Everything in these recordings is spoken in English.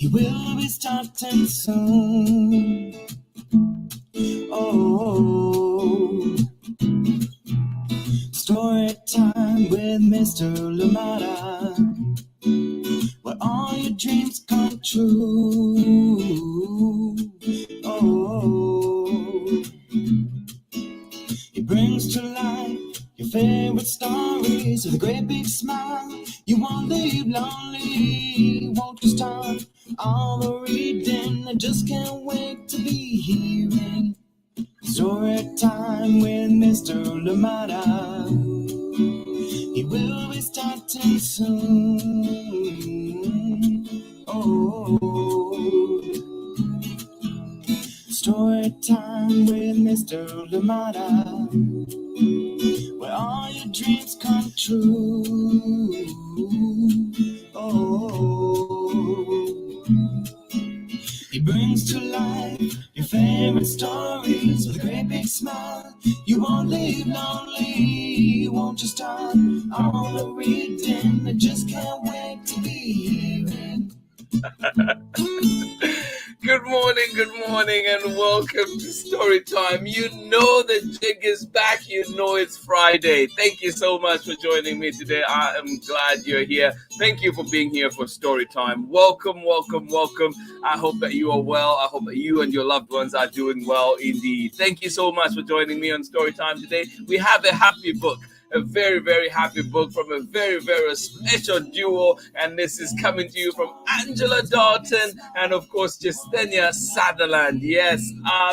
He will be starting soon. Oh, story time with Mr. Limata, where all your dreams come true. Oh, he brings to life your favorite stories with a great big smile. You won't leave lonely, won't you start all the reading? I just can't wait to be hearing story time with Mr. Limata. He will be starting soon. Oh, story time with Mr. Limata, where all your dreams come true. Oh, he brings to life your favorite stories with a great big smile. You won't leave lonely, won't you start all the reading? I just can't wait to be hearing. Good morning, and welcome to Story Time. You know the jig is back. You know it's Friday. Thank you so much for joining me today. I am glad you're here. Thank you for being here for Story Time. Welcome. I hope that you are well. I hope that you and your loved ones are doing well indeed. Thank you so much for joining me on Story Time today. We have a happy book. A very, very happy book from a very, very special duo. And this is coming to you from Angela Dalton and, of course, Jestenia Southerland. Yes,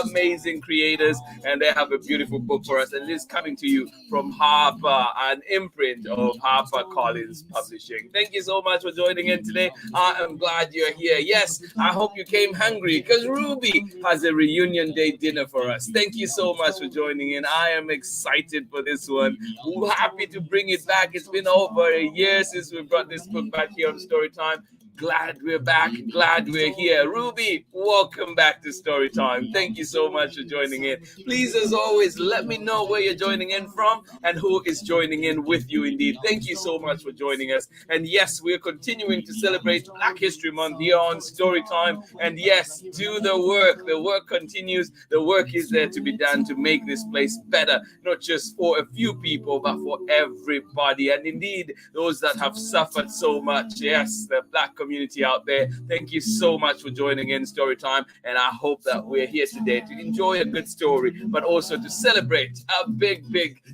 amazing creators. And they have a beautiful book for us. And this is coming to you from Harper, an imprint of HarperCollinsPublishers. Thank you so much for joining in today. I am glad you're here. Yes, I hope you came hungry because Ruby has a reunion day dinner for us. Thank you so much for joining in. I am excited for this one. Happy to bring it back. It's been over a year since we brought this book back here on Storytime. Glad we're back. Glad we're here. Ruby, welcome back to Storytime. Thank you so much for joining in. Please, as always, let me know where you're joining in from and who is joining in with you indeed. Thank you so much for joining us. And yes, we're continuing to celebrate Black History Month here on Storytime. And yes, do the work. The work continues. The work is there to be done to make this place better, not just for a few people, but for everybody. And indeed, those that have suffered so much. Yes, the Black community out there. Thank you so much for joining in Storytime, and I hope that we're here today to enjoy a good story, but also to celebrate a big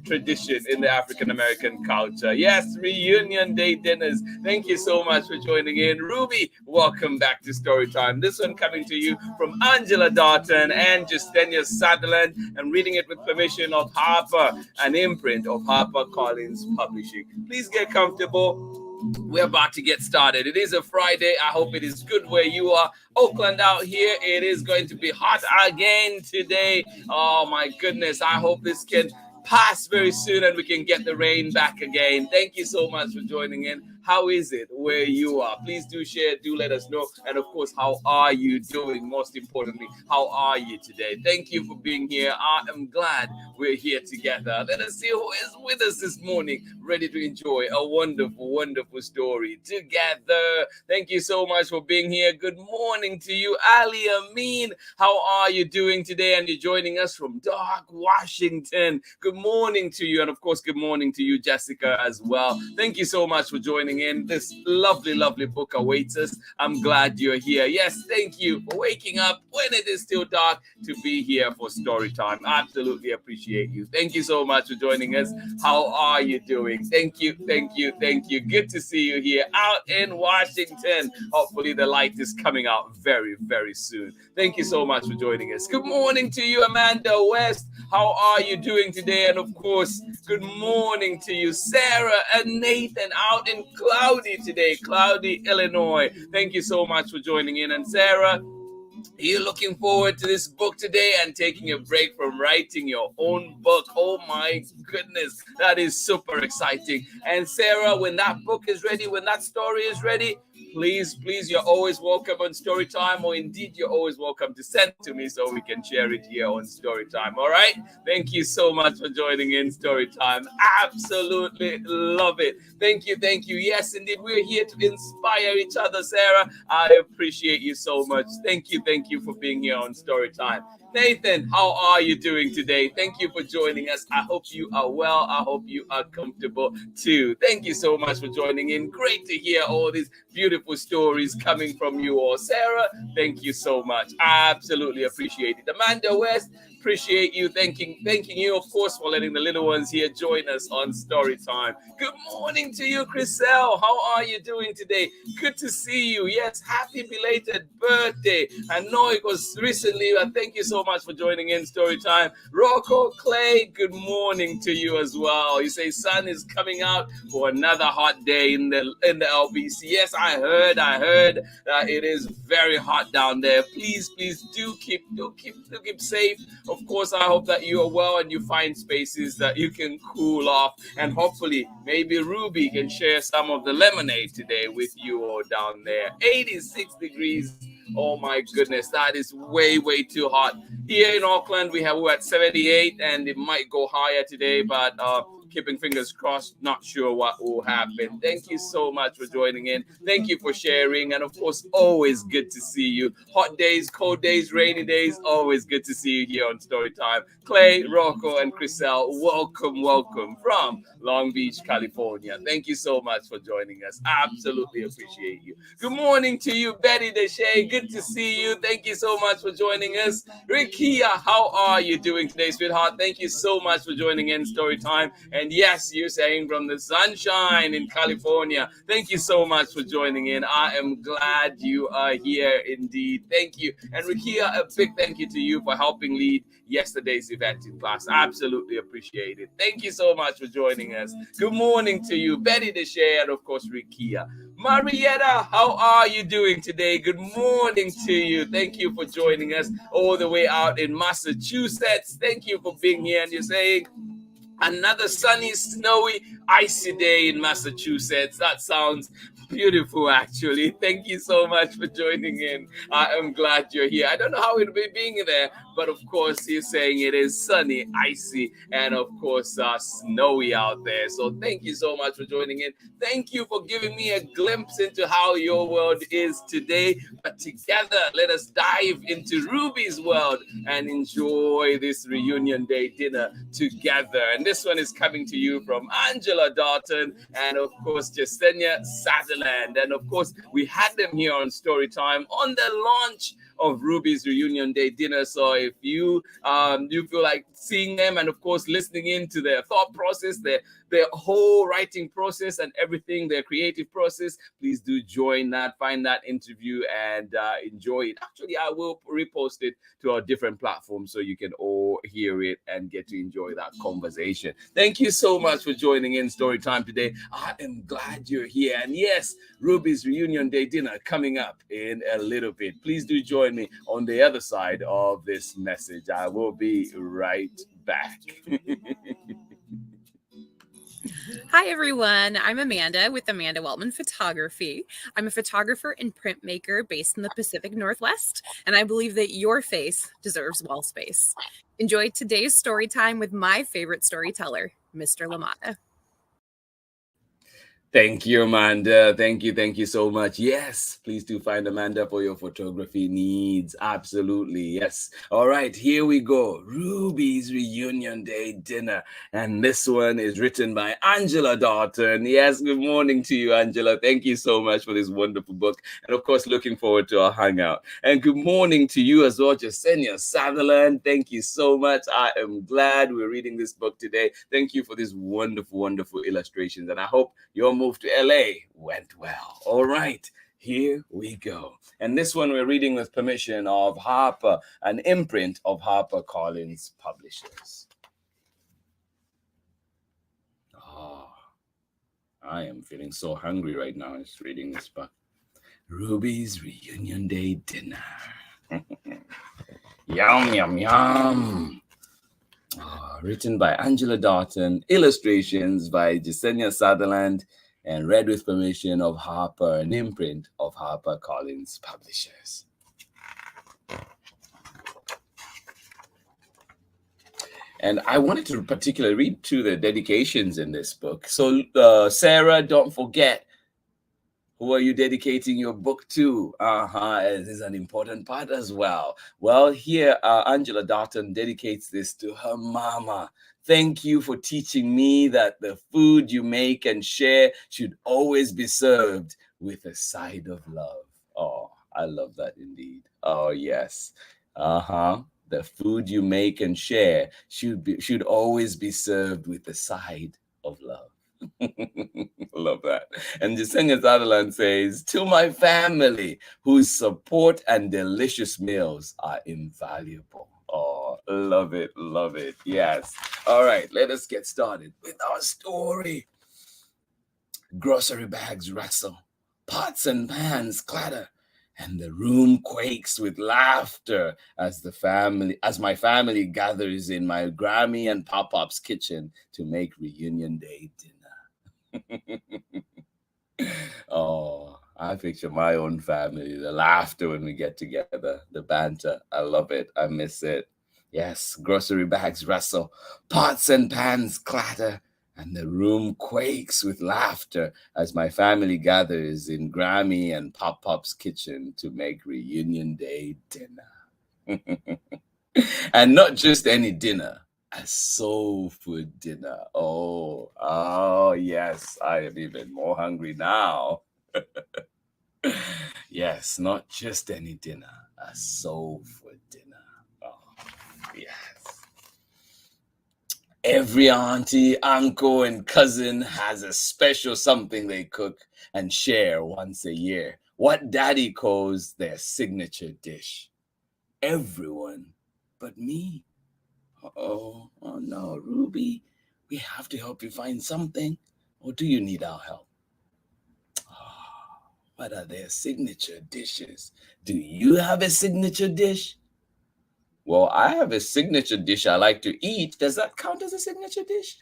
tradition in the African American culture. Yes, reunion day dinners. Thank you so much for joining in. Ruby, welcome back to Storytime. This one coming to you from Angela Dalton and Jestenia Southerland, and reading it with permission of Harper, an imprint of HarperCollinsPublishers. Please get comfortable. We're about to get started. It is a Friday. I hope it is good where you are. Oakland out here, it is going to be hot again today. Oh my goodness. I hope this can pass very soon and we can get the rain back again. Thank you so much for joining in. How is it where you are? Please do share, do let us know. And of course, how are you doing? Most importantly, how are you today? Thank you for being here. I am glad we're here together. Let us see who is with us this morning, ready to enjoy a wonderful story together. Thank you so much for being here. Good morning to you, Ali Amin. How are you doing today? And you're joining us from dark Washington. Good morning to you. And of course, good morning to you, Jessica, as well. Thank you so much for joining in. This lovely book awaits us. I'm glad you're here. Yes, thank you for waking up when it is still dark to be here for story time. Absolutely appreciate you. Thank you so much for joining us. How are you doing? Thank you. Good to see you here out in Washington. Hopefully the light is coming out very soon. Thank you so much for joining us. Good morning to you, Amanda West. How are you doing today? And of course, good morning to you, Sarah and Nathan out in Cloudy today, Cloudy, Illinois. Thank you so much for joining in. And Sarah, are you looking forward to this book today and taking a break from writing your own book? Oh my goodness, that is super exciting. And Sarah, when that book is ready, when that story is ready, please, you're always welcome on Storytime, or indeed you're always welcome to send to me so we can share it here on Storytime. All right? Thank you so much for joining in Storytime. Absolutely love it. Thank you. Yes, indeed, we're here to inspire each other, Sarah. I appreciate you so much. Thank you for being here on Storytime. Nathan, how are you doing today? Thank you for joining us. I hope you are well. I hope you are comfortable too. Thank you so much for joining in. Great to hear all these beautiful stories coming from you all. Sarah, thank you so much. I absolutely appreciate it. Amanda West, appreciate you. Thanking you, of course, for letting the little ones here join us on Storytime. Good morning to you, Chriselle. How are you doing today? Good to see you. Yes, happy belated birthday. I know it was recently, but thank you so much for joining in Storytime. Rocco Clay, good morning to you as well. You say sun is coming out for another hot day in the LBC. Yes, I heard that it is very hot down there. Please do keep safe. Of course, I hope that you are well and you find spaces that you can cool off, and hopefully maybe Ruby can share some of the lemonade today with you all down there. 86 degrees. Oh my goodness, that is way too hot. Here in Auckland, we're at 78, and it might go higher today, but keeping fingers crossed, not sure what will happen. Thank you so much for joining in. Thank you for sharing, and of course, always good to see you. Hot days, cold days, rainy days, always good to see you here on Storytime. Clay, Rocco, and Chriselle, welcome from Long Beach, California. Thank you so much for joining us. Absolutely appreciate you. Good morning to you, Betty Deshay. Good to see you. Thank you so much for joining us. Rikia, how are you doing today, sweetheart? Thank you so much for joining in Storytime. And yes, you're saying from the sunshine in California. Thank you so much for joining in. I am glad you are here indeed. Thank you. And Rikia, a big thank you to you for helping lead yesterday's event in class. Absolutely appreciate it. Thank you so much for joining us. Good morning to you, Betty Deshay, and of course, Rikia. Marietta, how are you doing today? Good morning to you. Thank you for joining us all the way out in Massachusetts. Thank you for being here. And you're saying, another sunny, snowy, icy day in Massachusetts. That sounds beautiful, actually. Thank you so much for joining in. I am glad you're here. I don't know how it'll be being there, but of course, you're saying it is sunny, icy, and of course, snowy out there. So thank you so much for joining in. Thank you for giving me a glimpse into how your world is today. But together, let us dive into Ruby's world and enjoy this reunion day dinner together. And this one is coming to you from Angela Dalton and, of course, Jestenia Southerland. And, of course, we had them here on Storytime on the launch of Ruby's reunion day dinner. So if you feel like seeing them and, of course, listening into their thought process, their whole writing process and everything, their creative process, please do join that, find that interview and enjoy it. Actually, I will repost it to our different platforms so you can all hear it and get to enjoy that conversation. Thank you so much for joining in Storytime today. I am glad you're here. And yes, Ruby's reunion day dinner coming up in a little bit. Please do join me on the other side of this message. I will be right back. Hi, everyone. I'm Amanda with Amanda Weltman Photography. I'm a photographer and printmaker based in the Pacific Northwest, and I believe that your face deserves wall space. Enjoy today's story time with my favorite storyteller, Mr. Limata. Thank you, Amanda. Thank you so much. Yes, please do find Amanda for your photography needs. Absolutely, yes. All right, here we go. Ruby's reunion day dinner. And this one is written by Angela Dalton. Yes, good morning to you, Angela. Thank you so much for this wonderful book. And of course, looking forward to our hangout. And good morning to you as well, Jestenia Southerland. Thank you so much. I am glad we're reading this book today. Thank you for these wonderful, wonderful illustrations. And I hope your move to LA went well. All right, here we go. And this one we're reading with permission of Harper, an imprint of HarperCollinsPublishers. Oh, I am feeling so hungry right now just reading this book. Ruby's reunion day dinner. Yum, yum, yum. Oh, written by Angela Dalton, illustrations by Jestenia Southerland, and read with permission of Harper, an imprint of HarperCollinsPublishers. And I wanted to particularly read through the dedications in this book. So, Sarah, don't forget, who are you dedicating your book to? It is an important part as well. Well, here, Angela Dalton dedicates this to her mama. Thank you for teaching me that the food you make and share should always be served with a side of love. Oh, I love that indeed. Oh, yes. The food you make and share should always be served with a side of love. Love that. And Jestenia Southerland says, to my family, whose support and delicious meals are invaluable. Oh, love it, love it. Yes. All right, let us get started with our story. Grocery bags rustle, pots and pans clatter, and the room quakes with laughter as my family gathers in my Grammy and Pop-Pop's kitchen to make reunion day dinner. Oh, I picture my own family, the laughter when we get together, the banter. I love it. I miss it. Yes, grocery bags rustle, pots and pans clatter, and the room quakes with laughter as my family gathers in Grammy and Pop-Pop's kitchen to make reunion day dinner. And not just any dinner, a soul food dinner. Oh, yes, I am even more hungry now. Yes, not just any dinner, a soul food dinner. Oh, yes. Every auntie, uncle, and cousin has a special something they cook and share once a year. What Daddy calls their signature dish. Everyone but me. Oh no, Ruby, we have to help you find something. Or do you need our help? Oh, what are their signature dishes? Do you have a signature dish? Well, I have a signature dish I like to eat. Does that count as a signature dish?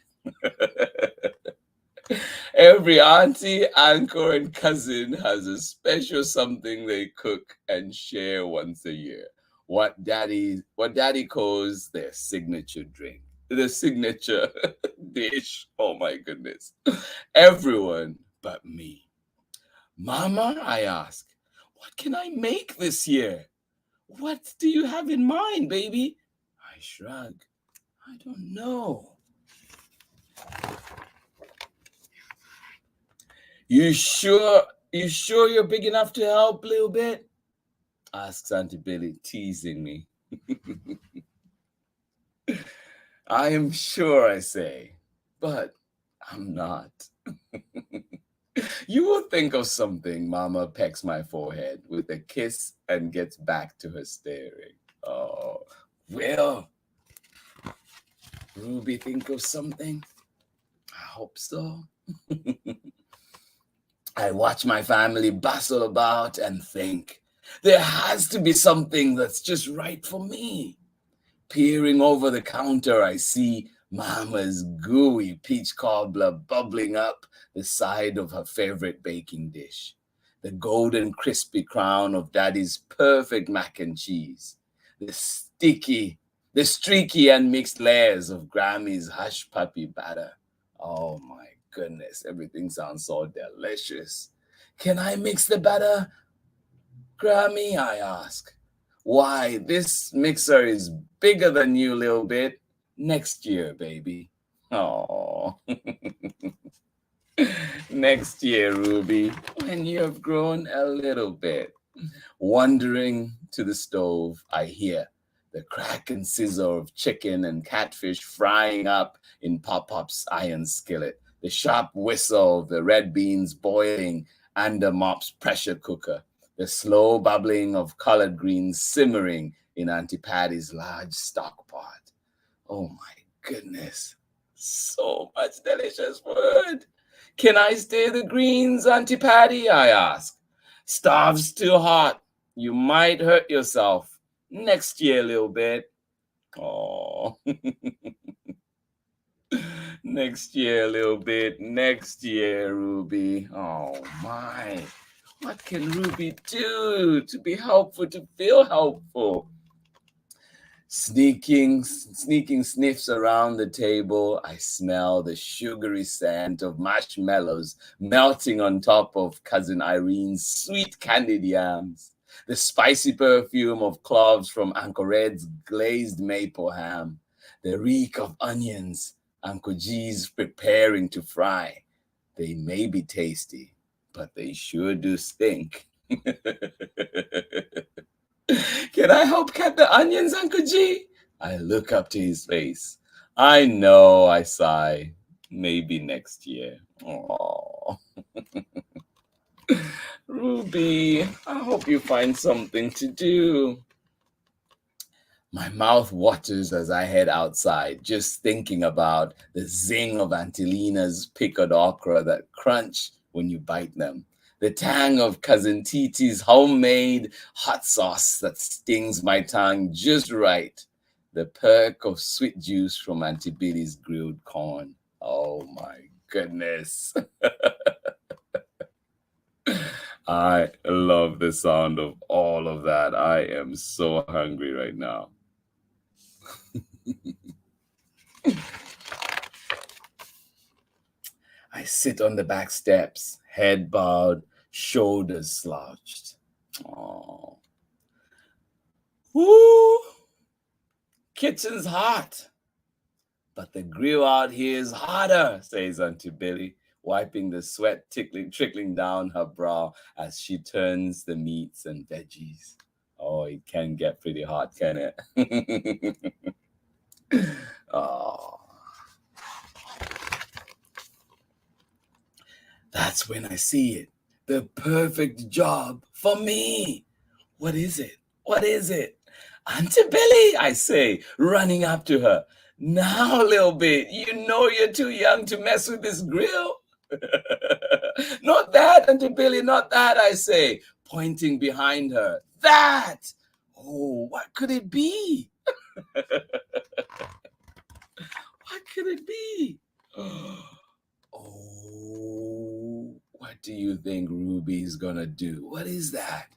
Every auntie, uncle, and cousin has a special something they cook and share once a year. What daddy calls their signature drink, the signature dish. Oh my goodness. Everyone but me. Mama, I ask, what can I make this year? What do you have in mind, baby? I shrug. I don't know. You sure you're big enough to help a little bit? Asks Auntie Billy, teasing me. I am sure, I say, but I'm not. You will think of something. Mama pecks my forehead with a kiss and gets back to her staring. Oh, will Ruby think of something? I hope so. I watch my family bustle about and think, there has to be something that's just right for me. Peering over the counter, I see Mama's gooey peach cobbler bubbling up the side of her favorite baking dish, the golden crispy crown of Daddy's perfect mac and cheese, the streaky and mixed layers of Grammy's hush puppy batter. Oh my goodness, everything sounds so delicious. Can I mix the batter, Grammy? I ask. Why, this mixer is bigger than you, little bit. Next year, baby. Oh, next year, Ruby, when you have grown a little bit. Wandering to the stove, I hear the crack and sizzle of chicken and catfish frying up in Pop-Pop's iron skillet, the sharp whistle of the red beans boiling under Mop's pressure cooker, the slow bubbling of collard greens simmering in Auntie Patty's large stock pot. Oh my goodness, so much delicious food. Can I stir the greens, Auntie Patty? I ask. Starve's too hot. You might hurt yourself. Next year, little bit. Oh. Next year, a little bit. Next year, Ruby. Oh my. What can Ruby do to be helpful, to feel helpful? Sneaking sniffs around the table, I smell the sugary scent of marshmallows melting on top of Cousin Irene's sweet candied yams, the spicy perfume of cloves from Uncle Red's glazed maple ham, the reek of onions Uncle G's preparing to fry. They may be tasty, but they sure do stink. Can I help cut the onions, Uncle G? I look up to his face. I know, I sigh. Maybe next year. Aww. Ruby, I hope you find something to do. My mouth waters as I head outside, just thinking about the zing of Auntie Lena's pickled okra that crunch when you bite them. The tang of Cousin Titi's homemade hot sauce that stings my tongue just right. The perk of sweet juice from Auntie Billy's grilled corn. Oh my goodness. I love the sound of all of that. I am so hungry right now. I sit on the back steps, head bowed, shoulders slouched. Oh. Woo! Kitchen's hot, but the grill out here is hotter, says Auntie Billy, wiping the sweat trickling down her brow as she turns the meats and veggies. Oh, it can get pretty hot, can it? Oh. That's when I see it. The perfect job for me. What is it? What is it? Auntie Billy, I say, running up to her. Now, little bit, you know you're too young to mess with this grill. Not that, Auntie Billy, not that, I say, pointing behind her. That! Oh, what could it be? What could it be? Oh, what do you think Ruby's gonna do? What is that?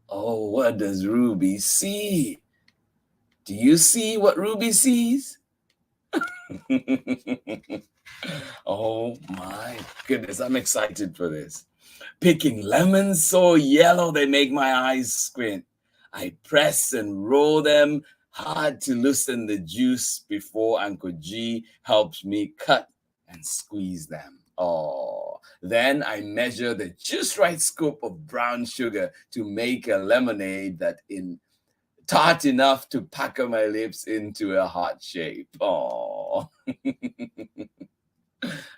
Oh, what does Ruby see? Do you see what Ruby sees? Oh my goodness, I'm excited for this. Picking lemons so yellow they make my eyes squint. I press and roll them hard to loosen the juice before Uncle G helps me cut and squeeze them. Oh, then I measure the just right scoop of brown sugar to make a lemonade that in tart enough to pucker my lips into a heart shape. Oh,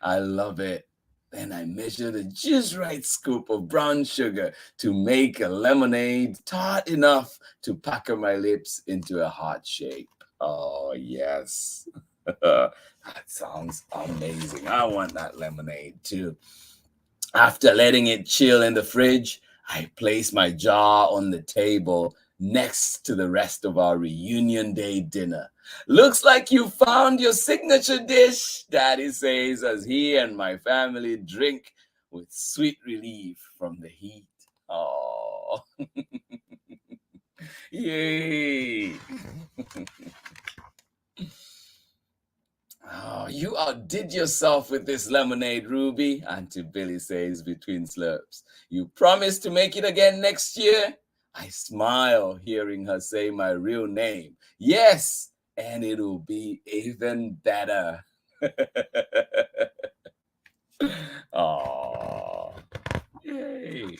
I love it. Then I measure the just right scoop of brown sugar to make a lemonade tart enough to pucker my lips into a heart shape. Oh, yes. That sounds amazing. I want that lemonade too. After letting it chill in the fridge, I place my jar on the table next to the rest of our reunion day dinner. Looks like you found your signature dish, Daddy says as he and my family drink with sweet relief from the heat. Oh, yay. Oh, you outdid yourself with this lemonade, Ruby, Auntie Billy says between slurps. You promise to make it again next year? I smile, hearing her say my real name. Yes, and it'll be even better. Oh, yay.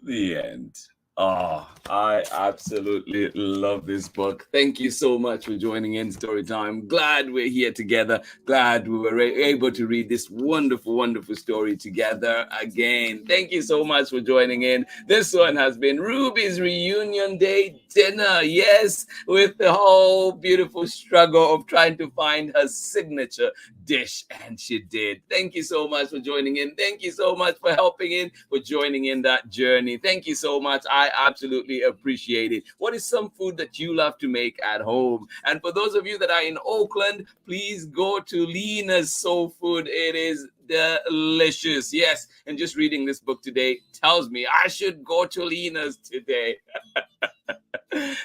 The end. Oh, I absolutely love this book. Thank you so much for joining in Storytime. Glad we're here together. Glad we were able to read this wonderful, wonderful story together again. Thank you so much for joining in. This one has been Ruby's Reunion Day Dinner. Yes, with the whole beautiful struggle of trying to find her signature dish, and she did. Thank you so much for joining in. Thank you so much for helping in, for joining in that journey. Thank you so much. I absolutely absolutely appreciate it. What is some food that you love to make at home? And for those of you that are in Oakland, please go to Lena's Soul Food. It is delicious. Yes, and just reading this book today tells me I should go to Lena's today.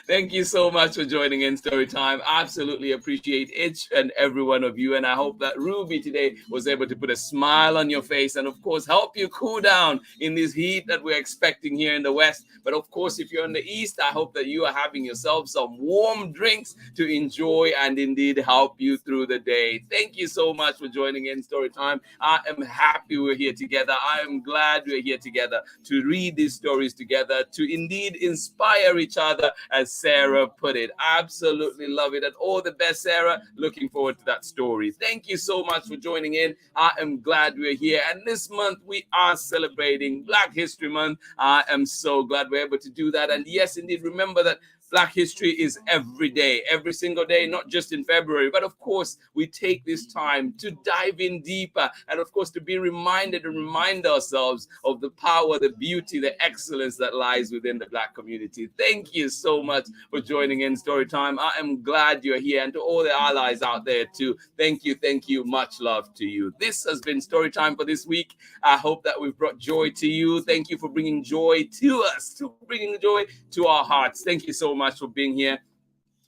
Thank you so much for joining in Storytime. Absolutely appreciate each and every one of you. And I hope that Ruby today was able to put a smile on your face and, of course, help you cool down in this heat that we're expecting here in the West. But, of course, if you're in the East, I hope that you are having yourself some warm drinks to enjoy and indeed help you through the day. Thank you so much for joining in Storytime. I am happy we're here together. I am glad we're here together to read these stories together, to indeed inspire each other, as Sarah put it. Absolutely love it. And all the best, Sarah. Looking forward to that story. Thank you so much for joining in. I am glad we're here. And this month we are celebrating Black History Month. I am so glad we're able to do that. And yes, indeed, remember that Black history is every day, every single day, not just in February. But of course, we take this time to dive in deeper and of course to be reminded and remind ourselves of the power, the beauty, the excellence that lies within the Black community. Thank you so much for joining in Storytime. I am glad you're here, and to all the allies out there too. Thank you. Much love to you. This has been Storytime for this week. I hope that we've brought joy to you. Thank you for bringing joy to us, to bringing joy to our hearts. Thank you so much for being here.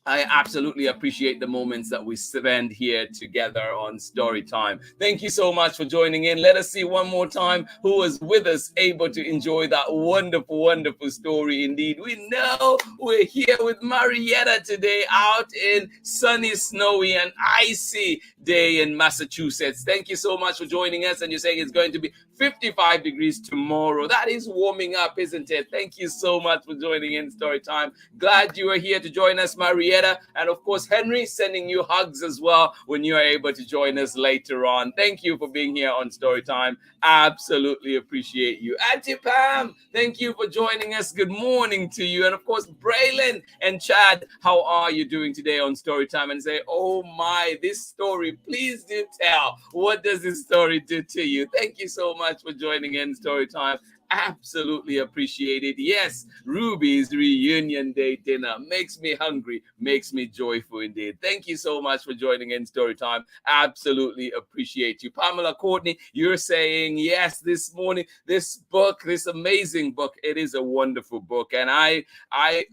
I absolutely appreciate the moments that we spend here together on Storytime. Thank you so much for joining in. Let us see one more time who was with us, able to enjoy that wonderful, wonderful story indeed. We know we're here with Marietta today, out in sunny, snowy, and icy day in Massachusetts. Thank you so much for joining us. And you're saying it's going to be 55 degrees tomorrow. That is warming up, isn't it? Thank you so much for joining in Storytime. Glad you are here to join us, Marietta. And of course, Henry, sending you hugs as well when you are able to join us later on. Thank you for being here on Storytime. Absolutely appreciate you. Auntie Pam, thank you for joining us. Good morning to you. And of course, Braylon and Chad, how are you doing today on Storytime? And say, oh my, this story, please do tell. What does this story do to you? Thank you so much for joining in Storytime. Absolutely appreciate it. Yes, Ruby's reunion day dinner makes me hungry, makes me joyful indeed. Thank you so much for joining in Storytime. Absolutely appreciate you. Pamela Courtney, you're saying yes this morning. This book, this amazing book, it is a wonderful book, and I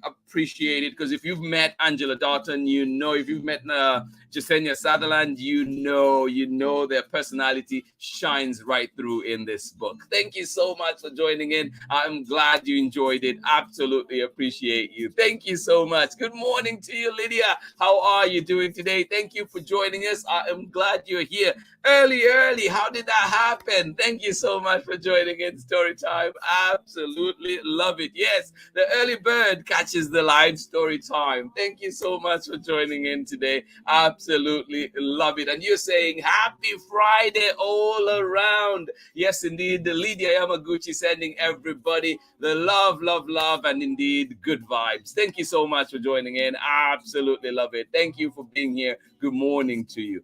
appreciate it because if you've met Angela Dalton, you know. If you've met Jestenia Southerland, you know their personality shines right through in this book. Thank you so much for joining in. I'm glad you enjoyed it. Absolutely appreciate you. Thank you so much. Good morning to you, Lydia. How are you doing today? Thank you for joining us. I am glad you're here. Early. How did that happen? Thank you so much for joining in Storytime. Absolutely love it. Yes, the early bird catches the live story time. Thank you so much for joining in today. Absolutely love it. And you're saying happy Friday all around. Yes, indeed. Lydia Yamaguchi sending everybody the love, and indeed good vibes. Thank you so much for joining in. Absolutely love it. Thank you for being here. Good morning to you.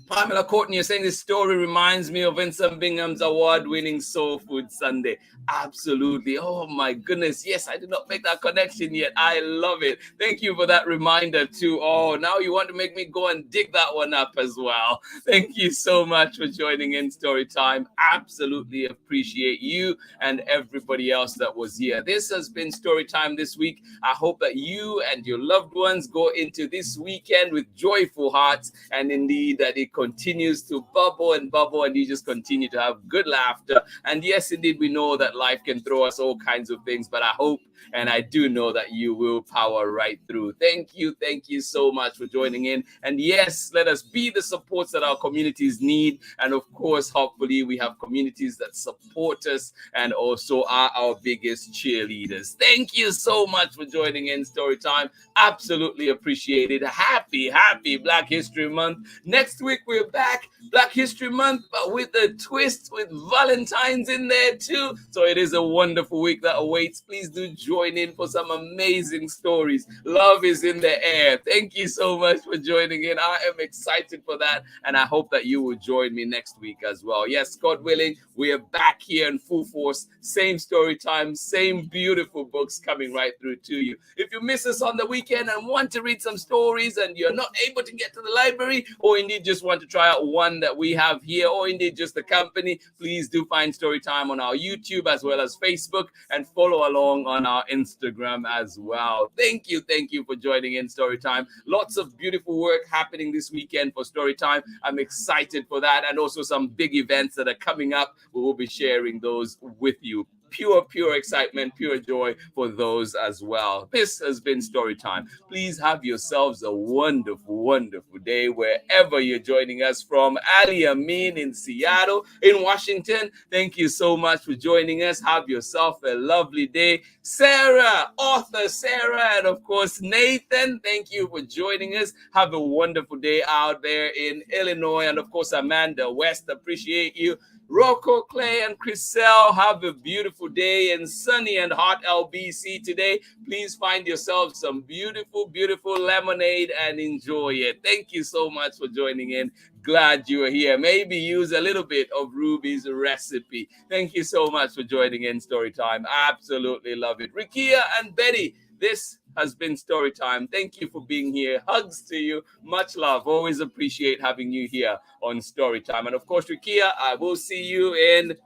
Pamela Courtney, you're saying this story reminds me of Vincent Bingham's award-winning Soul Food Sunday. Absolutely. Oh my goodness. Yes, I did not make that connection yet. I love it. Thank you for that reminder too. Oh, now you want to make me go and dig that one up as well. Thank you so much for joining in Storytime. Absolutely appreciate you and everybody else that was here. This has been Storytime this week. I hope that you and your loved ones go into this weekend with joyful hearts, and indeed that it continues to bubble and you just continue to have good laughter. And yes, indeed, we know that life can throw us all kinds of things, but I hope and I do know that you will power right through. Thank you so much for joining in. And yes, let us be the supports that our communities need. And of course, hopefully we have communities that support us and also are our biggest cheerleaders. Thank you so much for joining in Storytime. Absolutely appreciate it. Happy Black History Month. Next week, we're back. Black History Month, but with a twist, with Valentine's in there too. So it is a wonderful week that awaits. Please do join in for some amazing stories. Love is in the air. Thank you so much for joining in. I am excited for that, and I hope that you will join me next week as well. Yes, God willing, we are back here in full force. Same story time, same beautiful books coming right through to you. If you miss us on the weekend and want to read some stories and you're not able to get to the library, or indeed just want to try out one that we have here, or indeed just the company, please do find Storytime on our YouTube as well as Facebook, and follow along on our Instagram as well. Thank you for joining in Storytime. Lots of beautiful work happening this weekend for Storytime. I'm excited for that, and also some big events that are coming up. We will be sharing those with you. Pure excitement, pure joy for those as well. This has been Storytime. Please have yourselves a wonderful day wherever you're joining us from. Ali Amin in Seattle, in Washington, thank you so much for joining us. Have yourself a lovely day. Sarah, author Sarah, and of course Nathan, thank you for joining us. Have a wonderful day out there in Illinois, and of course Amanda West, appreciate you. Rocco, Clay, and Chriselle, have a beautiful day in sunny and hot LBC today. Please find yourself some beautiful lemonade and enjoy it. Thank you so much for joining in. Glad you are here. Maybe use a little bit of Ruby's recipe. Thank you so much for joining in Storytime. Absolutely love it. Rikia and Betty, this has been Storytime. Thank you for being here. Hugs to you. Much love. Always appreciate having you here on Storytime. And of course, Rikia, I will see you in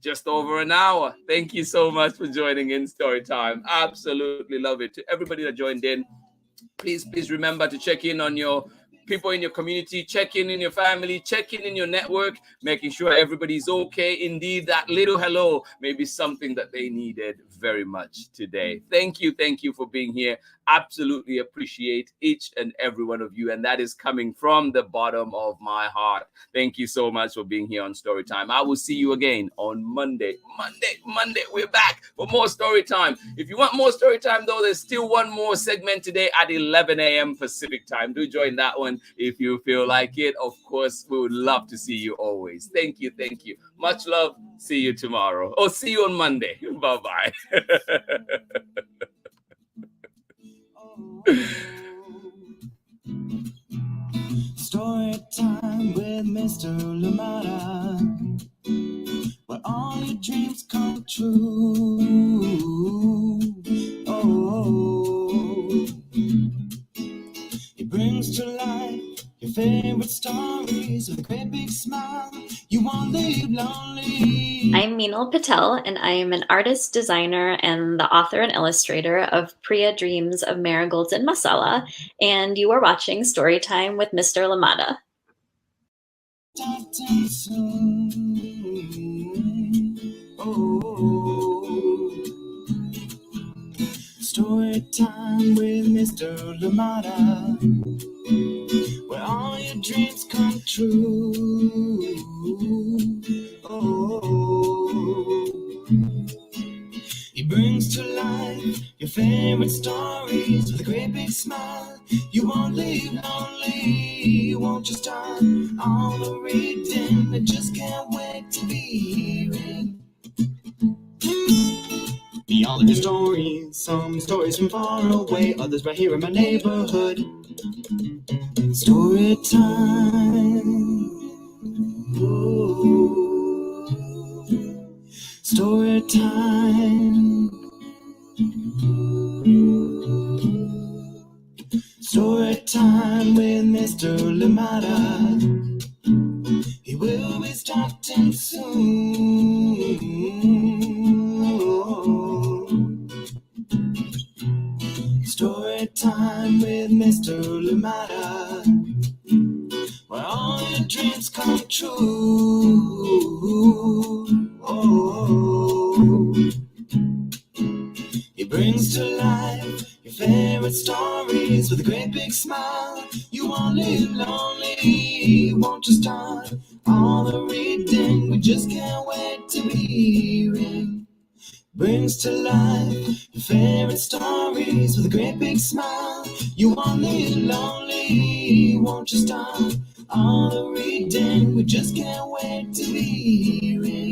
just over an hour. Thank you so much for joining in Storytime. Absolutely love it. To everybody that joined in, please remember to check in on your people in your community, check in your family, check in your network, making sure everybody's okay. Indeed, that little hello may be something that they needed very much today. Thank you for being here. Absolutely appreciate each and every one of you, and that is coming from the bottom of my heart. Thank you so much for being here on Storytime. I will see you again on Monday. Monday, we're back for more Storytime. If you want more Storytime, though, there's still one more segment today at 11 a.m. Pacific time. Do join that one if you feel like it. Of course, we would love to see you always. Thank you. Much love. See you tomorrow. Or see you on Monday. Bye-bye. Story time with Mr. Limata, where all your dreams come true. Oh, he brings to life your favorite stories with a great big smile. You won't leave lonely. I'm Meenal Patel, and I am an artist, designer, and the author and illustrator of Priya Dreams of Marigolds and Masala, and you are watching Storytime with Mr. Limata. Storytime with Mr. Limata, where all your dreams come true. Oh, he brings to life your favorite stories with a great big smile. You won't leave lonely. Won't you start all the reading? I just can't wait to be hearing all of your stories. Some stories from far away, others right here in my neighborhood. Story time. Ooh. Story time. Story time with Mr. Limata. He will be starting soon. Story time with Mr. Limata, where all your dreams come true. Oh, he brings to life your favorite stories with a great big smile. You won't live lonely. Won't you start all the reading? We just can't wait to be hearing. Brings to life your favorite stories with a great big smile. You won't live lonely, won't you start all the reading? We just can't wait to be here in